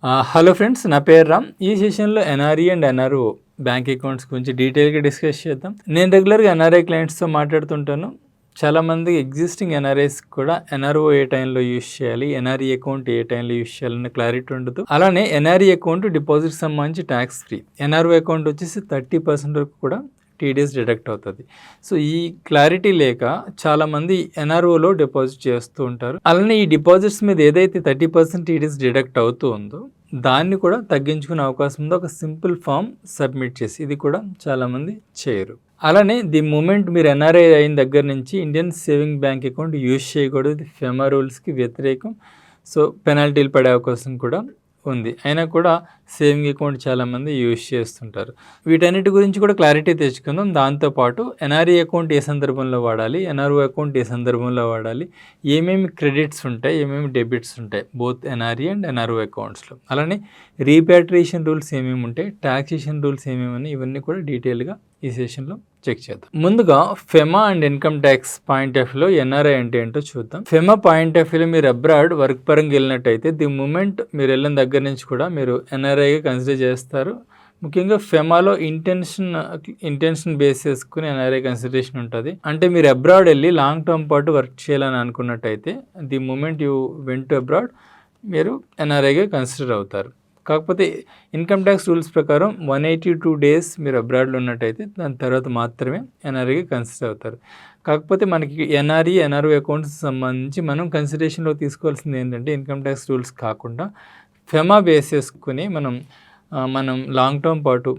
Hello friends, నా పేరు రామ్. ఈ సెషన్లో NRE and NRO bank accounts గురించి డీటెయిల్గా డిస్కస్ చేద్దాం. నేను రెగ్యులర్గా ఎన్ఆర్ఐ క్లయింట్స్తో మాట్లాడుతుంటాను. చాలామంది ఎగ్జిస్టింగ్ ఎన్ఆర్ఐస్ కూడా ఎన్ఆర్ఓ ఏ టైంలో యూస్ చేయాలి, ఎన్ఆర్ఈ అకౌంట్ ఏ టైంలో యూస్ చేయాలన్న క్లారిటీ ఉండదు. అలానే ఎన్ఆర్ఈ అకౌంట్ డిపాజిట్ సంబంధించి ట్యాక్స్ ఫ్రీ, ఎన్ఆర్ఓ అకౌంట్ వచ్చేసి 30% వరకు కూడా టీడీఎస్ డిడక్ట్ అవుతుంది. సో ఈ క్లారిటీ లేక చాలామంది ఎన్ఆర్ఓలో డిపాజిట్ చేస్తూ ఉంటారు. అలానే ఈ డిపాజిట్స్ మీద ఏదైతే 30% టీడీఎస్ డిడక్ట్ అవుతూ ఉందో దాన్ని కూడా తగ్గించుకునే అవకాశం ఉందో ఒక సింపుల్ ఫామ్ సబ్మిట్ చేసి, ఇది కూడా చాలామంది చేయరు. అలానే ది మూమెంట్ మీరు ఎన్ఆర్ఐ అయిన దగ్గర నుంచి Indian saving bank account use చేయకూడదు. ఇది ఫెమా రూల్స్కి వ్యతిరేకం. సో పెనాల్టీలు పడే అవకాశం కూడా ఉంది. అయినా కూడా సేవింగ్ అకౌంట్ చాలామంది యూజ్ చేస్తుంటారు. వీటన్నిటి గురించి కూడా క్లారిటీ తెచ్చుకుందాం. దాంతోపాటు ఎన్ఆర్ఈ అకౌంట్ ఏ సందర్భంలో వాడాలి, ఎన్ఆర్ఓ అకౌంట్ ఏ సందర్భంలో వాడాలి, ఏమేమి క్రెడిట్స్ ఉంటాయి, ఏమేమి డెబిట్స్ ఉంటాయి బోత్ ఎన్ఆర్ఈ అండ్ ఎన్ఆర్ఓ అకౌంట్స్లో. అలానే రీపాట్రియేషన్ రూల్స్ ఏమేమి ఉంటాయి, ట్యాక్సేషన్ రూల్స్ ఏమేమి, ఇవన్నీ కూడా డీటెయిల్గా ఈ సెషన్లో చెక్ చేద్దాం. ముందుగా FEMA and income tax point of వ్యూలో ఎన్ఆర్ఐ అంటే ఏంటో చూద్దాం. ఫెమా పాయింట్ ఆఫ్ వ్యూలో మీరు అబ్రాడ్ వర్క్ పరంగా వెళ్ళినట్టయితే ది మూమెంట్ మీరు వెళ్ళిన దగ్గర నుంచి కూడా మీరు ఎన్ఆర్ఐగా కన్సిడర్ చేస్తారు. ముఖ్యంగా ఫెమాలో ఇంటెన్షన్ బేస్ చేసుకుని ఎన్ఆర్ఐ కన్సిడరేషన్ ఉంటుంది. అంటే మీరు అబ్రాడ్ వెళ్ళి లాంగ్ టర్మ్ పాటు వర్క్ చేయాలని అనుకున్నట్టయితే the moment you went to abroad మీరు ఎన్ఆర్ఐగా కన్సిడర్ అవుతారు. కాకపోతే ఇన్కమ్ ట్యాక్స్ రూల్స్ ప్రకారం 182 డేస్ మీరు అబ్రాడ్లో ఉన్నట్టయితే దాని తర్వాత మాత్రమే ఎన్ఆర్ఐగా కన్సిడర్ అవుతారు. కాకపోతే మనకి ఎన్ఆర్ఈ ఎన్ఆర్ఓ అకౌంట్స్ సంబంధించి మనం కన్సిడరేషన్లో తీసుకోవాల్సింది ఏంటంటే ఇన్కమ్ ట్యాక్స్ రూల్స్ కాకుండా ఫెమా బేస్ చేసుకుని మనం లాంగ్ టర్మ్ పాటు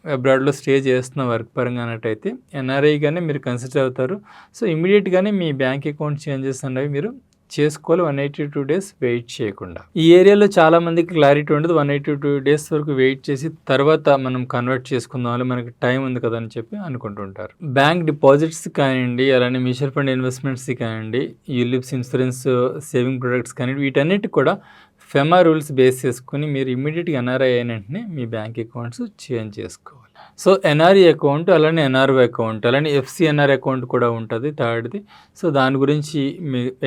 అబ్రాడ్లో స్టే చేస్తున్న వర్క్ పరంగా అన్నట్టయితే ఎన్ఆర్ఐగానే మీరు కన్సిడర్ అవుతారు. సో ఇమీడియట్గానే మీ బ్యాంక్ అకౌంట్ చేంజెస్ అనేవి మీరు చేసుకోవాలి, 182 డేస్ వెయిట్ చేయకుండా. ఈ ఏరియాలో చాలామందికి క్లారిటీ ఉండదు. 182 డేస్ వరకు వెయిట్ చేసి తర్వాత మనం కన్వర్ట్ చేసుకుందాం, మనకి టైం ఉంది కదా అని చెప్పి అనుకుంటుంటారు. బ్యాంక్ డిపాజిట్స్ కానివ్వండి, అలానే మ్యూచువల్ ఫండ్ ఇన్వెస్ట్మెంట్స్ కానివ్వండి, యూలిప్స్ ఇన్సూరెన్స్ సేవింగ్ ప్రొడక్ట్స్ కానివ్వండి, వీటన్నిటి కూడా ఫెమా రూల్స్ బేస్ చేసుకుని మీరు ఇమీడియట్గా ఎన్ఆర్ఐ అయిన వెంటనే మీ బ్యాంక్ అకౌంట్స్ చేంజ్ చేసుకోవాలి. సో ఎన్ఆర్ఈ అకౌంట్, అలానే ఎన్ఆర్ఓ అకౌంట్, అలానే ఎఫ్సిఎన్ఆర్ అకౌంట్ కూడా ఉంటుంది థర్డ్ది. సో దాని గురించి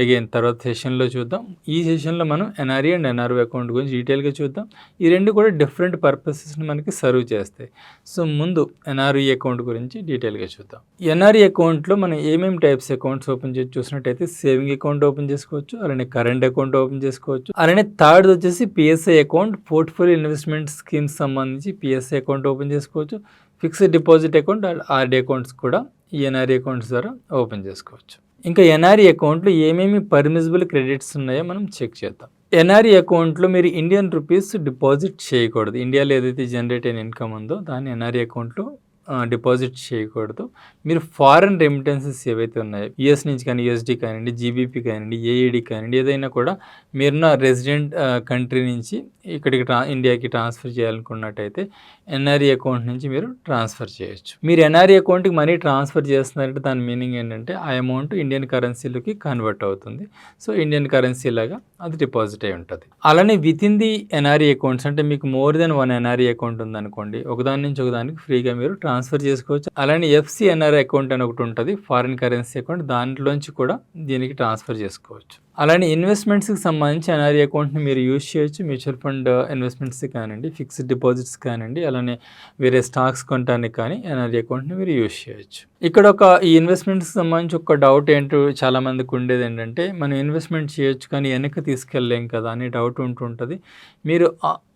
అగైన్ తర్వాత సెషన్లో చూద్దాం. ఈ సెషన్లో మనం ఎన్ఆర్ఈ అండ్ ఎన్ఆర్ఓ అకౌంట్ గురించి డీటెయిల్గా చూద్దాం. ఈ రెండు కూడా డిఫరెంట్ పర్పసెస్ని మనకి సర్వ్ చేస్తాయి. సో ముందు ఎన్ఆర్ఈ అకౌంట్ గురించి డీటెయిల్గా చూద్దాం. ఎన్ఆర్ఈ అకౌంట్లో మనం ఏమేమి టైప్స్ అకౌంట్స్ ఓపెన్ చేసి చూసినట్టయితే సేవింగ్ అకౌంట్ ఓపెన్ చేసుకోవచ్చు, అలానే కరెంట్ అకౌంట్ ఓపెన్ చేసుకోవచ్చు, అలానే థర్డ్ వచ్చేసి PSI account, portfolio investment schemes సంబంధించి పిఎస్ఐ అకౌంట్ ఓపెన్ చేసుకోవచ్చు. Fixed deposit account and RD accounts కూడా ఈ ఎన్ఆర్ఈ అకౌంట్స్ ద్వారా ఓపెన్ చేసుకోవచ్చు. ఇంకా ఎన్ఆర్ఈ అకౌంట్లో ఏమేమి పర్మిసిబుల్ క్రెడిట్స్ ఉన్నాయో మనం చెక్ చేద్దాం. ఎన్ఆర్ఈ అకౌంట్లో మీరు ఇండియన్ రూపీస్ డిపాజిట్ చేయకూడదు. ఇండియాలో ఏదైతే జనరేట్ అయిన ఇన్కమ్ ఉందో దాన్ని ఎన్ఆర్ఈ అకౌంట్లో డిపాజిట్ చేయకూడదు. మీరు ఫారెన్ రెమిటెన్సెస్ ఏవైతే ఉన్నాయో యుఎస్ నుంచి కానీ, యూఎస్డీ కానివ్వండి, జీబీపీ కానివ్వండి, ఏఈడి కానివ్వండి, ఏదైనా కూడా మీరున్న రెసిడెంట్ కంట్రీ నుంచి ఇక్కడికి ఇండియాకి ట్రాన్స్ఫర్ చేయాలనుకున్నట్టయితే ఎన్ఆర్ఈ అకౌంట్ నుంచి మీరు ట్రాన్స్ఫర్ చేయొచ్చు. మీరు ఎన్ఆర్ఈ అకౌంట్కి మనీ ట్రాన్స్ఫర్ చేస్తున్నారంటే దాని మీనింగ్ ఏంటంటే ఆ అమౌంట్ ఇండియన్ కరెన్సీలోకి కన్వర్ట్ అవుతుంది. సో ఇండియన్ కరెన్సీ లాగా అది డిపాజిట్ అయి ఉంటుంది. అలానే with in the NRE accounts, అంటే మీకు మోర్ దెన్ 1 ఎన్ఆర్ఈ అకౌంట్ ఉందనుకోండి, ఒకదాని నుంచి ఒకదానికి ఫ్రీగా మీరు ట్రాన్స్ఫర్ చేసుకోవచ్చు. అలానే ఎఫ్సిఎన్ఆర్ అకౌంట్ అని ఒకటి ఉంటుంది, ఫారిన్ కరెన్సీ అకౌంట్, దాంట్లోంచి కూడా దీనికి ట్రాన్స్ఫర్ చేసుకోవచ్చు. అలానే ఇన్వెస్ట్మెంట్స్కి సంబంధించి ఎన్ఆర్ఈ అకౌంట్ని మీరు యూజ్ చేయొచ్చు. మ్యూచువల్ ఫండ్ ఇన్వెస్ట్మెంట్స్ కానివ్వండి, ఫిక్స్డ్ డిపాజిట్స్ కానివ్వండి, అలానే వేరే స్టాక్స్ కొనడానికి కానీ ఎన్ఆర్ఈ అకౌంట్ని మీరు యూజ్ చేయొచ్చు. ఇక్కడ ఈ ఇన్వెస్ట్మెంట్స్కి సంబంధించి ఒక డౌట్ ఏంటో చాలామందికి ఉండేది ఏంటంటే మనం ఇన్వెస్ట్మెంట్ చేయొచ్చు కానీ వెనక్కి తీసుకెళ్ళలేం కదా అని డౌట్ ఉంటుంటుంది. మీరు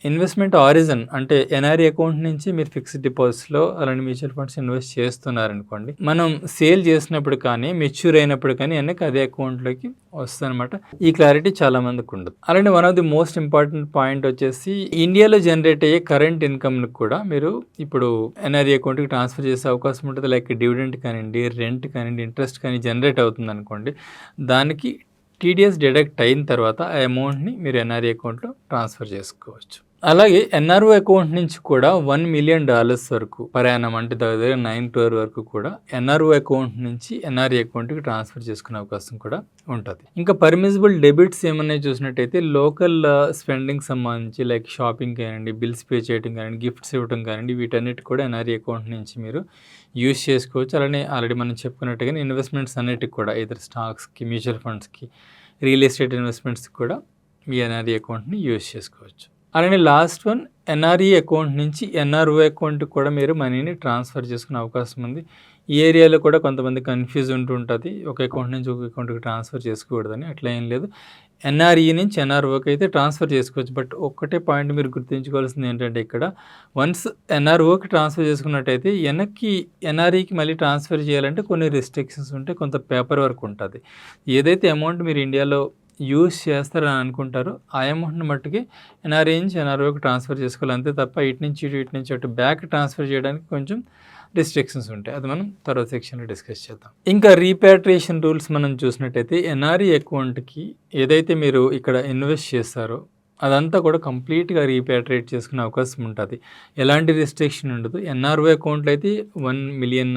ఇన్వెస్ట్మెంట్ ఆరిజిన్ అంటే ఎన్ఆర్ఈ అకౌంట్ నుంచి మీరు ఫిక్స్డ్ డిపాజిట్స్లో అలానే మ్యూచువల్ ఫండ్స్ ఇన్వెస్ట్ చేస్తున్నారనుకోండి, మనం సేల్ చేసినప్పుడు కానీ మెచ్యూర్ అయినప్పుడు కానీ వెనక్కి అదే అకౌంట్లోకి వస్తుంది అనమాట. ఈ క్లారిటీ చాలా మందికి ఉండదు. అలానే one of the most important point వచ్చేసి ఇండియాలో జనరేట్ అయ్యే కరెంట్ ఇన్కమ్ని కూడా మీరు ఇప్పుడు ఎన్ఆర్ఈ అకౌంట్కి ట్రాన్స్ఫర్ చేసే అవకాశం ఉంటుంది. లైక్ డివిడెంట్ కానివ్వండి, రెంట్ కానివ్వండి, ఇంట్రెస్ట్ కానీ జనరేట్ అవుతుంది అనుకోండి, దానికి టీడీఎస్ డిడక్ట్ అయిన తర్వాత ఆ అమౌంట్ని మీరు ఎన్ఆర్ఈ అకౌంట్లో ట్రాన్స్ఫర్ చేసుకోవచ్చు. అలాగే ఎన్ఆర్ఓ అకౌంట్ నుంచి కూడా $1 మిలియన్ వరకు ప్రయాణం, అంటే దగ్గర 9 crore వరకు కూడా ఎన్ఆర్ఓ అకౌంట్ నుంచి ఎన్ఆర్ఈ అకౌంట్కి ట్రాన్స్ఫర్ చేసుకునే అవకాశం కూడా ఉంటుంది. ఇంకా పర్మిసిబుల్ డెబిట్స్ ఏమన్నా చూసినట్టయితే లోకల్ స్పెండింగ్ సంబంధించి లైక్ షాపింగ్ కానివ్వండి, బిల్స్ పే చేయడం కానివ్వండి, గిఫ్ట్స్ ఇవ్వడం కానివ్వండి, వీటన్నిటి కూడా ఎన్ఆర్ఈ అకౌంట్ నుంచి మీరు యూజ్ చేసుకోవచ్చు. అలానే ఆల్రెడీ మనం చెప్పుకున్నట్టుగానే ఇన్వెస్ట్మెంట్స్ అన్నిటికి కూడా ఇతర స్టాక్స్కి, మ్యూచువల్ ఫండ్స్కి, రియల్ ఎస్టేట్ ఇన్వెస్ట్మెంట్స్కి కూడా మీ ఎన్ఆర్ఈ అకౌంట్ని యూజ్ చేసుకోవచ్చు. అలానే లాస్ట్ వన్ ఎన్ఆర్ఈ అకౌంట్ నుంచి ఎన్ఆర్ఓ అకౌంట్కి కూడా మీరు మనీని ట్రాన్స్ఫర్ చేసుకునే అవకాశం ఉంది. ఈ ఏరియాలో కూడా కొంతమంది కన్ఫ్యూజ్ ఉంటుంది, ఒక అకౌంట్ నుంచి ఒక అకౌంట్కి ట్రాన్స్ఫర్ చేసుకోకూడదని. అట్లా ఏం లేదు, ఎన్ఆర్ఈ నుంచి ఎన్ఆర్ఓకి అయితే ట్రాన్స్ఫర్ చేసుకోవచ్చు. బట్ ఒక్కటే పాయింట్ మీరు గుర్తుంచుకోవాల్సింది ఏంటంటే, ఇక్కడ వన్స్ ఎన్ఆర్ఓకి ట్రాన్స్ఫర్ చేసుకున్నట్టయితే వెనక్కి ఎన్ఆర్ఈకి మళ్ళీ ట్రాన్స్ఫర్ చేయాలంటే కొన్ని రిస్ట్రిక్షన్స్ ఉంటాయి, కొంత పేపర్ వర్క్ ఉంటుంది. ఏదైతే అమౌంట్ మీరు ఇండియాలో యూజ్ చేస్తారని అనుకుంటారో ఆ అమౌంట్ని మట్టుకి ఎన్ఆర్ఈ నుంచి ఎన్ఆర్ఓకి ట్రాన్స్ఫర్ చేసుకోవాలి, అంతే తప్ప ఇటు నుంచి అటు బ్యాక్ ట్రాన్స్ఫర్ చేయడానికి కొంచెం రిస్ట్రిక్షన్స్ ఉంటాయి. అది మనం తర్వాత సెక్షన్లో డిస్కస్ చేద్దాం. ఇంకా రీపాట్రియేషన్ రూల్స్ మనం చూసినట్టయితే ఎన్ఆర్ఈ అకౌంట్కి ఏదైతే మీరు ఇక్కడ ఇన్వెస్ట్ చేస్తారో అదంతా కూడా కంప్లీట్గా రీపాట్రియేట్ చేసుకునే అవకాశం ఉంటుంది, ఎలాంటి రిస్ట్రిక్షన్ ఉండదు. ఎన్ఆర్ఓ అకౌంట్లో అయితే 1 మిలియన్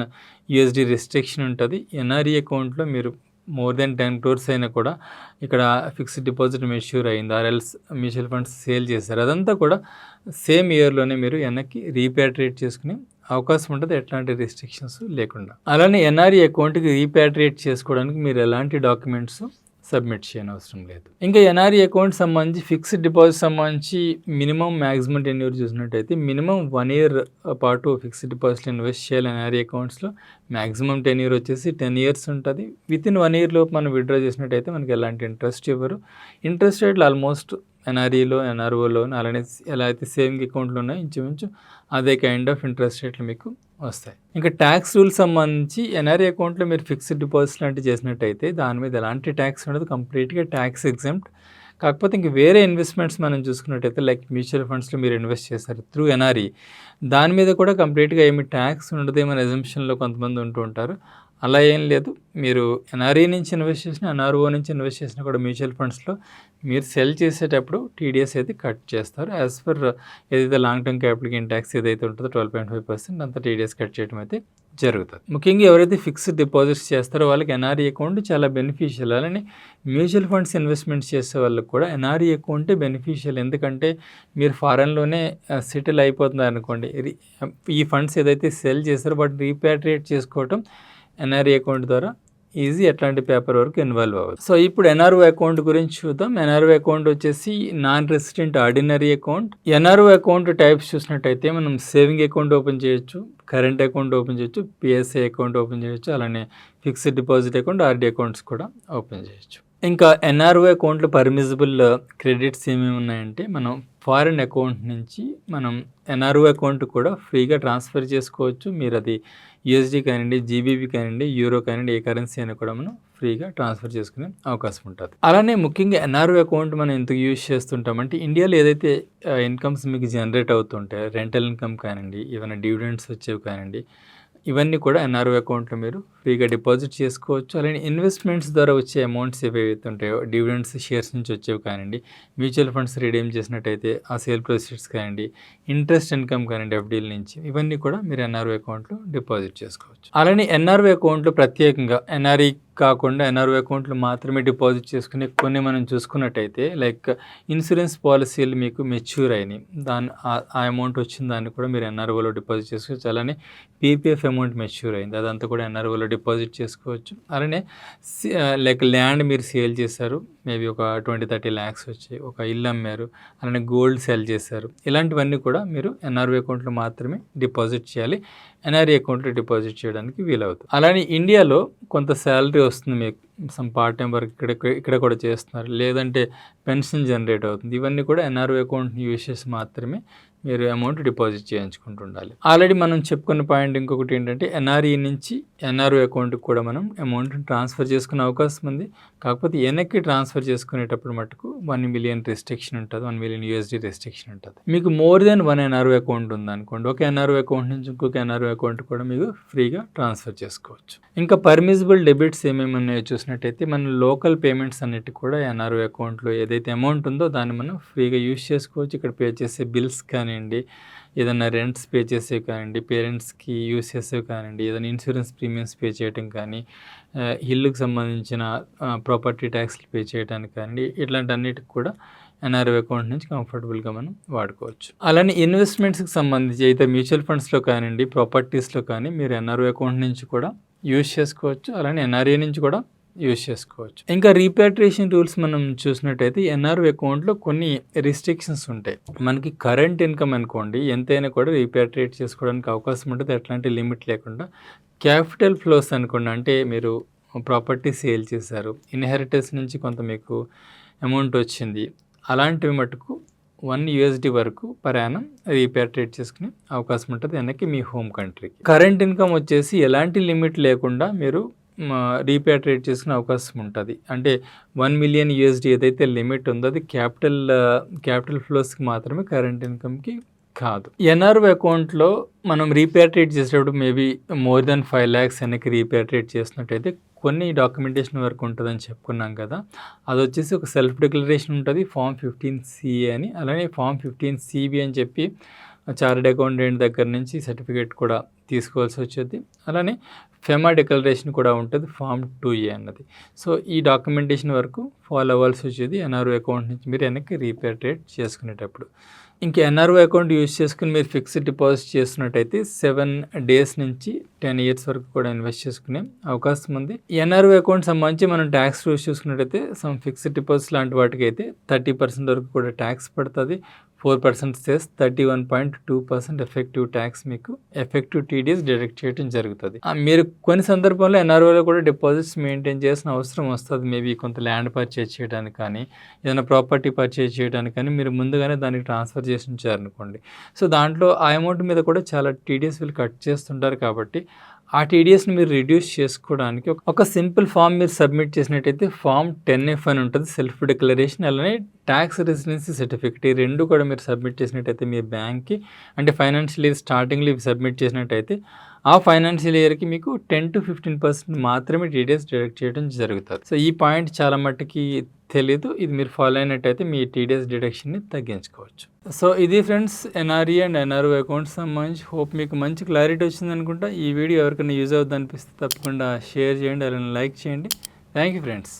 USD రిస్ట్రిక్షన్ ఉంటుంది. ఎన్ఆర్ఈ అకౌంట్లో మీరు మోర్ దెన్ 10 crores అయినా కూడా ఇక్కడ ఫిక్స్డ్ డిపాజిట్ మెచ్యూర్ అయింది, ఆర్ఎల్స్ మ్యూచువల్ ఫండ్స్ సేల్ చేశారు, అదంతా కూడా సేమ్ ఇయర్లోనే మీరు వెనక్కి రీపాట్రియేట్ చేసుకునే అవకాశం ఉంటుంది, ఎట్లాంటి రిస్ట్రిక్షన్స్ లేకుండా. అలానే ఎన్ఆర్ఈ అకౌంట్కి రీపాట్రియేట్ చేసుకోవడానికి మీరు ఎలాంటి డాక్యుమెంట్స్ సబ్మిట్ చేయనవసరం లేదు. ఇంకా ఎన్ఆర్ఈ అకౌంట్ సంబంధించి ఫిక్స్డ్ డిపాజిట్ సంబంధించి మినిమం మ్యాక్సిమం టెన్యూర్ చూసినట్టయితే మినిమం 1 year పాటు ఫిక్స్డ్ డిపాజిట్ ఇన్వెస్ట్ చేయాలి ఎన్ఆర్ఈ అకౌంట్స్లో. మ్యాక్సిమం టెన్యూర్ వచ్చేసి 10 years ఉంటుంది. వితిన్ 1 year లోపు మనం విత్డ్రా చేసినట్టయితే మనకి ఎలాంటి ఇంట్రెస్ట్ ఇవ్వరు. ఇంట్రెస్ట్ రేట్లు ఆల్మోస్ట్ ఎన్ఆర్ఈలో ఎన్ఆర్ఓలో అలానే ఎలా అయితే సేవింగ్ అకౌంట్లు ఉన్నాయో ఇంచుమించు అదే కైండ్ ఆఫ్ ఇంట్రెస్ట్ రేట్లు మీకు వస్తాయి. ఇంకా ట్యాక్స్ రూల్స్ సంబంధించి ఎన్ఆర్ఈ అకౌంట్లో మీరు ఫిక్స్డ్ డిపాజిట్ లాంటివి చేసినట్టయితే దాని మీద ఎలాంటి ట్యాక్స్ ఉండదు, కంప్లీట్గా ట్యాక్స్ ఎగ్జెంప్ట్. కాకపోతే ఇంక వేరే ఇన్వెస్ట్మెంట్స్ మనం చూసుకున్నట్టయితే లైక్ మ్యూచువల్ ఫండ్స్లో మీరు ఇన్వెస్ట్ చేస్తారు త్రూ ఎన్ఆర్ఈ, దాని మీద కూడా కంప్లీట్గా ఏమి ట్యాక్స్ ఉండదు ఏమైనా ఎజంప్షన్లో కొంతమంది ఉంటూ ఉంటారు. అలా ఏం లేదు, మీరు ఎన్ఆర్ఈ నుంచి ఇన్వెస్ట్ చేసినా ఎన్ఆర్ఓ నుంచి ఇన్వెస్ట్ చేసినా కూడా మ్యూచువల్ ఫండ్స్లో మీరు సెల్ చేసేటప్పుడు టీడీఎస్ అయితే కట్ చేస్తారు. యాజ్ పర్ ఏదైతే long term capital gain tax ఏదైతే ఉంటుందో 12.5% అంత టీడీఎస్ కట్ చేయడం అయితే జరుగుతుంది. ముఖ్యంగా ఎవరైతే ఫిక్స్డ్ డిపాజిట్స్ చేస్తారో వాళ్ళకి ఎన్ఆర్ఈ అకౌంట్ చాలా బెనిఫిషియల్. అలానే మ్యూచువల్ ఫండ్స్ ఇన్వెస్ట్మెంట్స్ చేసే వాళ్ళకి కూడా ఎన్ఆర్ఈ అకౌంటే బెనిఫిషియల్. ఎందుకంటే మీరు ఫారెన్లోనే సెటిల్ అయిపోతున్నారు అనుకోండి, ఈ ఫండ్స్ ఏదైతే సెల్ చేస్తారో వాటిని రీపాట్రియేట్ చేసుకోవటం ఎన్ఆర్ఈ అకౌంట్ ద్వారా ఈజీ, ఎట్లాంటి పేపర్ వర్క్ ఇన్వాల్వ్ అవ్వదు. సో ఇప్పుడు ఎన్ఆర్ఓ అకౌంట్ గురించి చూద్దాం. ఎన్ఆర్ఓ అకౌంట్ వచ్చేసి non resident ordinary account. NRO account types చూసినట్టయితే మనం సేవింగ్ అకౌంట్ ఓపెన్ చేయొచ్చు, కరెంట్ అకౌంట్ ఓపెన్ చేయొచ్చు, పిఎస్ఐ అకౌంట్ ఓపెన్ చేయొచ్చు, అలానే fixed deposit account RD accounts కూడా ఓపెన్ చేయొచ్చు. ఇంకా ఎన్ఆర్ఓ అకౌంట్లో పర్మిసిబుల్ క్రెడిట్స్ ఏమేమి ఉన్నాయంటే, మనం ఫారిన్ అకౌంట్ నుంచి మనం ఎన్ఆర్ఓ అకౌంట్ కూడా ఫ్రీగా ట్రాన్స్ఫర్ చేసుకోవచ్చు. మీరు అది యూఎస్డీ కానివ్వండి, జీబీబీ కానివ్వండి, యూరో కానివ్వండి, ఏ కరెన్సీ అయినా కూడా మనం ఫ్రీగా ట్రాన్స్ఫర్ చేసుకునే అవకాశం ఉంటుంది. అలానే ముఖ్యంగా ఎన్ఆర్ఓ అకౌంట్ మనం ఎందుకు యూజ్ చేస్తుంటామంటే, ఇండియాలో ఏదైతే ఇన్కమ్స్ మీకు జనరేట్ అవుతుంటాయో, రెంటల్ ఇన్కమ్ కానివ్వండి, ఏమైనా డివిడెండ్స్ వచ్చేవి కానివ్వండి, ఇవన్నీ కూడా ఎన్ఆర్ఓ అకౌంట్లో మీరు ఫ్రీగా డిపాజిట్ చేసుకోవచ్చు. అలానే ఇన్వెస్ట్మెంట్స్ ద్వారా వచ్చే అమౌంట్స్ ఏవైతే ఉంటాయో, డివిడెండ్స్ షేర్స్ నుంచి వచ్చేవి కానివ్వండి, మ్యూచువల్ ఫండ్స్ రిడీమ్ చేసినట్టయితే ఆ సేల్ ప్రొసీడ్స్ కానివ్వండి, ఇంట్రెస్ట్ ఇన్కమ్ కానివ్వండి ఎఫ్డీల నుంచి, ఇవన్నీ కూడా మీరు ఎన్ఆర్ఓ అకౌంట్లో డిపాజిట్ చేసుకోవచ్చు. అలానే ఎన్ఆర్ఓ అకౌంట్లో ప్రత్యేకంగా ఎన్ఆర్ఈ కాకుండా ఎన్ఆర్ఓ అకౌంట్లో మాత్రమే డిపాజిట్ చేసుకునే కొన్ని మనం చూసుకున్నట్టయితే, లైక్ ఇన్సూరెన్స్ పాలసీలు మీకు మెచ్యూర్ అయినాయి, ఆ అమౌంట్ వచ్చిన దాన్ని కూడా మీరు ఎన్ఆర్ఓలో డిపాజిట్ చేసుకోవచ్చు. అలానే పీపీఎఫ్ అమౌంట్ మెచ్యూర్ అయింది, అదంతా కూడా ఎన్ఆర్ఓలో డిపాజిట్ చేసుకోవచ్చు. అలానే లైక్ ల్యాండ్ మీరు సేల్ చేశారు, మేబీ ఒక 20-30 lakhs వచ్చాయి, ఒక ఇల్లు అమ్మారు, అలానే గోల్డ్ సెల్ చేశారు, ఇలాంటివన్నీ కూడా మీరు ఎన్ఆర్ఓ అకౌంట్లో మాత్రమే డిపాజిట్ చేయాలి, ఎన్ఆర్ఈ అకౌంట్లో డిపాజిట్ చేయడానికి వీలవుతుంది. అలానే ఇండియాలో కొంత శాలరీ వస్తుంది మీకు, సమ్ పార్ట్ టైం వర్క్ ఇక్కడ కూడా చేస్తున్నారు, లేదంటే పెన్షన్ జనరేట్ అవుతుంది, ఇవన్నీ కూడా ఎన్ఆర్ఓ అకౌంట్ని యూజ్ చేసి మాత్రమే మీరు అమౌంట్ డిపాజిట్ చేయించుకుంటూ ఉండాలి. ఆల్రెడీ మనం చెప్పుకున్న పాయింట్ ఇంకొకటి ఏంటంటే, ఎన్ఆర్ఈ నుంచి ఎన్ఆర్ఓ అకౌంట్కి కూడా మనం అమౌంట్ని ట్రాన్స్ఫర్ చేసుకునే అవకాశం ఉంది. కాకపోతే వెనక్కి ట్రాన్స్ఫర్ చేసుకునేటప్పుడు మటుకు 1 million రిస్ట్రిక్షన్ ఉంటుంది, 1 million USD రిస్ట్రిక్షన్ ఉంటుంది. మీకు మోర్ దెన్ 1 ఎన్ఆర్ఓ అకౌంట్ ఉందనుకోండి, ఒక ఎన్ఆర్ఓ అకౌంట్ నుంచి ఇంకొక ఎన్ఆర్ఓ అకౌంట్ కూడా మీకు ఫ్రీగా ట్రాన్స్ఫర్ చేసుకోవచ్చు. ఇంకా పర్మిసిబుల్ డెబిట్స్ ఏమేమి ఉన్నాయో చూసినట్టయితే, మన లోకల్ పేమెంట్స్ అన్నిటి కూడా ఎన్ఆర్ఓ అకౌంట్లో ఏదైతే అమౌంట్ ఉందో దాన్ని మనం ఫ్రీగా యూజ్ చేసుకోవచ్చు. ఇక్కడ పే చేసే బిల్స్ కానివ్వండి, ఏదైనా రెంట్స్ పే చేసేవి కానివ్వండి, పేరెంట్స్కి యూజ్ చేసేవి కానివ్వండి, ఏదైనా ఇన్సూరెన్స్ ప్రీమియమ్స్ పే చేయడం కానీ, ఇల్లుకు సంబంధించిన ప్రాపర్టీ ట్యాక్స్లు పే చేయడానికి కానివ్వండి, ఇట్లాంటి అన్నిటికి కూడా ఎన్ఆర్ఓ అకౌంట్ నుంచి కంఫర్టబుల్గా మనం వాడుకోవచ్చు. అలానే ఇన్వెస్ట్మెంట్స్కి సంబంధించి అయితే మ్యూచువల్ ఫండ్స్లో కానివ్వండి, ప్రాపర్టీస్లో కానీ మీరు ఎన్ఆర్ఓ అకౌంట్ నుంచి కూడా యూజ్ చేసుకోవచ్చు. అలానే ఎన్ఆర్ఏ నుంచి కూడా యూజ్ చేసుకోవచ్చు. ఇంకా రీపాట్రియేషన్ రూల్స్ మనం చూసినట్టయితే ఎన్ఆర్ఓ అకౌంట్లో కొన్ని రిస్ట్రిక్షన్స్ ఉంటాయి. మనకి కరెంట్ ఇన్కమ్ అనుకోండి ఎంతైనా కూడా రీపాట్రియేట్ చేసుకోవడానికి అవకాశం ఉంటుంది, ఎట్లాంటి లిమిట్ లేకుండా. క్యాపిటల్ ఫ్లోస్ అనుకోండి, అంటే మీరు ప్రాపర్టీ సేల్ చేశారు, ఇన్హెరిటెన్స్ నుంచి కొంత మీకు అమౌంట్ వచ్చింది, అలాంటివి మటుకు $1 వరకు పర్ యానం రీపాట్రియేట్ చేసుకునే అవకాశం ఉంటుంది వెనక్కి మీ హోమ్ కంట్రీకి. కరెంట్ ఇన్కమ్ వచ్చేసి ఎలాంటి లిమిట్ లేకుండా మీరు రీపాట్రియేట్ చేసుకునే అవకాశం ఉంటుంది. అంటే $1 మిలియన్ ఏదైతే లిమిట్ ఉందో అది క్యాపిటల్ ఫ్లోస్కి మాత్రమే, కరెంట్ ఇన్కమ్కి కాదు. ఎన్ఆర్ఓ అకౌంట్లో మనం రీపాట్రియేట్ చేసేటప్పుడు మేబీ మోర్ దెన్ 5 lakhs వెనక్కి రీపాట్రియేట్ చేసినట్టయితే కొన్ని డాక్యుమెంటేషన్ వరకు ఉంటుందని చెప్పుకున్నాం కదా. అది వచ్చేసి ఒక సెల్ఫ్ డిక్లరేషన్ ఉంటుంది, ఫామ్ 15CA అని, అలానే ఫామ్ 15CB అని చెప్పి చార్టెడ్ అకౌంటెంట్ దగ్గర నుంచి సర్టిఫికేట్ కూడా తీసుకోవాల్సి వచ్చేది. అలానే ఫెమా డిక్లరేషన్ కూడా ఉంటుంది, ఫామ్ 2A అన్నది. సో ఈ డాక్యుమెంటేషన్ వరకు ఫాలో అవ్వాల్సి వచ్చేది ఎన్ఆర్ఓ అకౌంట్ నుంచి మీరు వెనక్కి రీపాట్రియేట్ చేసుకునేటప్పుడు. ఇంకా ఎన్ఆర్ఓ అకౌంట్ యూజ్ చేసుకుని మీరు ఫిక్స్డ్ డిపాజిట్ చేస్తున్నట్టయితే 7 days నుంచి 10 years వరకు కూడా ఇన్వెస్ట్ చేసుకునే అవకాశం ఉంది. ఎన్ఆర్ఓ అకౌంట్ సంబంధించి మనం ట్యాక్స్ రూల్స్ చూసుకున్నట్టయితే సమ్ ఫిక్స్డ్ డిపాజిట్ లాంటి వాటికి అయితే 30% వరకు కూడా ట్యాక్స్ పడుతుంది. 4% సెస్, 31.2% ఎఫెక్టివ్ ట్యాక్స్ మీకు ఎఫెక్టివ్ TDS డిడక్ట్ చేయడం జరుగుతుంది. మీరు కొన్ని సందర్భంలో ఎన్ఆర్ఓలో కూడా డిపాజిట్స్ మెయింటైన్ చేయాల్సిన అవసరం వస్తుంది. మేబీ కొంత ల్యాండ్ పర్చేజ్ చేయడానికి కానీ, ఏదైనా ప్రాపర్టీ పర్చేజ్ చేయడానికి కానీ మీరు ముందుగానే దానికి ట్రాన్స్ఫర్ చేసి ఉంచారనుకోండి. సో దాంట్లో ఆ అమౌంట్ మీద కూడా చాలా TDS వీళ్ళు కట్ చేస్తుంటారు. కాబట్టి ఆ TDSని మీరు రిడ్యూస్ చేసుకోవడానికి ఒక సింపుల్ ఫామ్ మీరు సబ్మిట్ చేసినట్టయితే ఫామ్ 10F అని ఉంటుంది, సెల్ఫ్ డిక్లరేషన్. అలానే ట్యాక్స్ రెసిడెన్సీ సర్టిఫికేట్, ఈ రెండు కూడా మీరు సబ్మిట్ చేసినట్టయితే మీ బ్యాంక్కి, అంటే ఫైనాన్షియల్ ఇయర్ స్టార్టింగ్లో ఇవి సబ్మిట్ చేసినట్టయితే ఆ ఫైనాన్షియల్ ఇయర్కి మీకు 10 to 15% మాత్రమే TDS డిడక్ట్ చేయడం జరుగుతుంది. సో ఈ పాయింట్ చాలా మట్టుకి తెలీదు, ఇది మీరు ఫాలో అయినట్టయితే మీ TDS డిడక్షన్ని తగ్గించుకోవచ్చు. సో ఇది friends NRE and NRO accounts సంబంధించి. హోప్ మీకు మంచి క్లారిటీ వచ్చింది అనుకుంటా. ఈ వీడియో ఎవరికైనా యూజ్ అవుతుంది అనిపిస్తే తప్పకుండా షేర్ చేయండి, అలానే లైక్ చేయండి. Thank you friends.